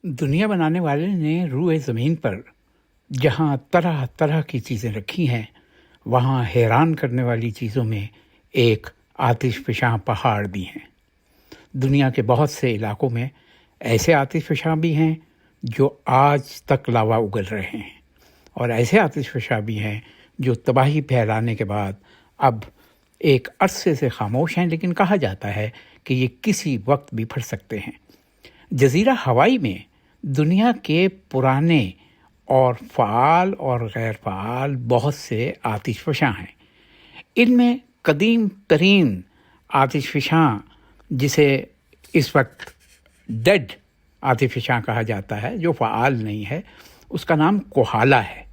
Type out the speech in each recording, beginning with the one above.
دنیا بنانے والے نے روئے زمین پر جہاں طرح طرح کی چیزیں رکھی ہیں، وہاں حیران کرنے والی چیزوں میں ایک آتش فشاں پہاڑ بھی ہیں۔ دنیا کے بہت سے علاقوں میں ایسے آتش فشاں بھی ہیں جو آج تک لاوا اگل رہے ہیں، اور ایسے آتش فشاں بھی ہیں جو تباہی پھیلانے کے بعد اب ایک عرصے سے خاموش ہیں، لیکن کہا جاتا ہے کہ یہ کسی وقت بھی پھٹ سکتے ہیں۔ جزیرہ ہوائی میں دنیا کے پرانے اور فعال اور غیر فعال بہت سے آتش فشاں ہیں۔ ان میں قدیم ترین آتش فشاں، جسے اس وقت ڈیڈ آتش فشاں کہا جاتا ہے، جو فعال نہیں ہے، اس کا نام کوہالا ہے۔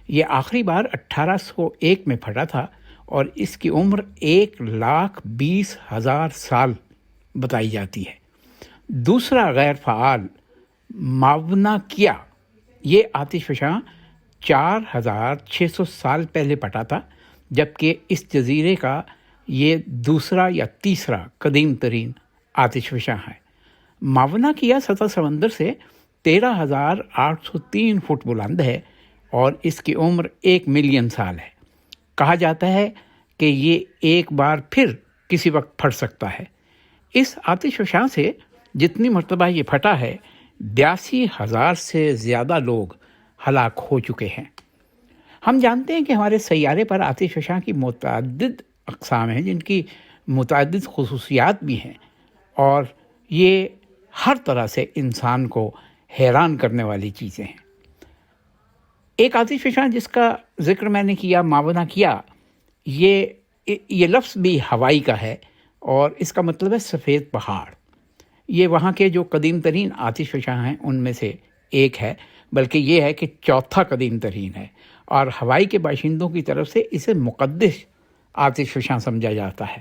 یہ آخری بار 1801 میں پھٹا تھا اور اس کی عمر 1,20,000 سال بتائی جاتی ہے۔ دوسرا غیر فعال ماونا کیا، یہ آتش فشاں 4,600 سال پہلے پھٹا تھا، جبکہ اس جزیرے کا یہ دوسرا یا تیسرا قدیم ترین آتش فشاں ہے۔ ماونا کیا سطح سمندر سے 13,803 فٹ بلند ہے اور اس کی عمر 1 ملین سال ہے۔ کہا جاتا ہے کہ یہ ایک بار پھر کسی وقت پھٹ سکتا ہے۔ اس آتش فشاں سے جتنی مرتبہ یہ پھٹا ہے، 82,000 سے زیادہ لوگ ہلاک ہو چکے ہیں۔ ہم جانتے ہیں کہ ہمارے سیارے پر آتش فشاں کی متعدد اقسام ہیں، جن کی متعدد خصوصیات بھی ہیں، اور یہ ہر طرح سے انسان کو حیران کرنے والی چیزیں ہیں۔ ایک آتش فشاں جس کا ذکر میں نے کیا، ماونا کیا، یہ لفظ بھی ہوائی کا ہے اور اس کا مطلب ہے سفید پہاڑ۔ یہ وہاں کے جو قدیم ترین آتش فشاں ہیں ان میں سے ایک ہے، بلکہ یہ ہے کہ چوتھا قدیم ترین ہے، اور ہوائی کے باشندوں کی طرف سے اسے مقدس آتش فشاں سمجھا جاتا ہے۔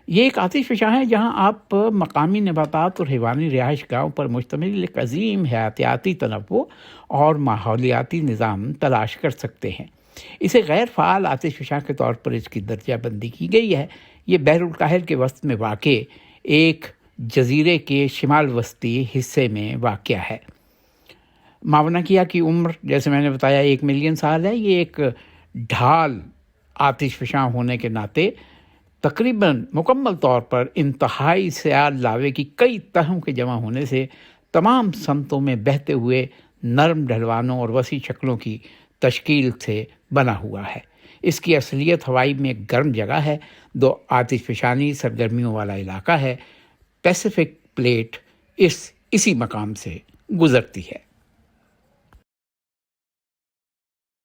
یہ ایک آتش فشاں ہے جہاں آپ مقامی نباتات اور حیوانی رہائش گاہوں پر مشتمل ایک عظیم حیاتیاتی تنوع اور ماحولیاتی نظام تلاش کر سکتے ہیں۔ اسے غیر فعال آتش فشاں کے طور پر اس کی درجہ بندی کی گئی ہے۔ یہ بحر الکاہل کے وسط میں واقع ایک جزیرے کے شمال وسطی حصے میں واقع ہے۔ ماونا کیا کی عمر، جیسے میں نے بتایا، 1 ملین سال ہے۔ یہ ایک ڈھال آتش فشاں ہونے کے ناطے تقریباً مکمل طور پر انتہائی سیال لاوے کی کئی تہوں کے جمع ہونے سے تمام سمتوں میں بہتے ہوئے نرم ڈھلوانوں اور وسیع شکلوں کی تشکیل سے بنا ہوا ہے۔ اس کی اصلیت ہوائی میں ایک گرم جگہ ہے، دو آتش فشانی سرگرمیوں والا علاقہ ہے۔ پیسیفک پلیٹ اسی مقام سے گزرتی ہے۔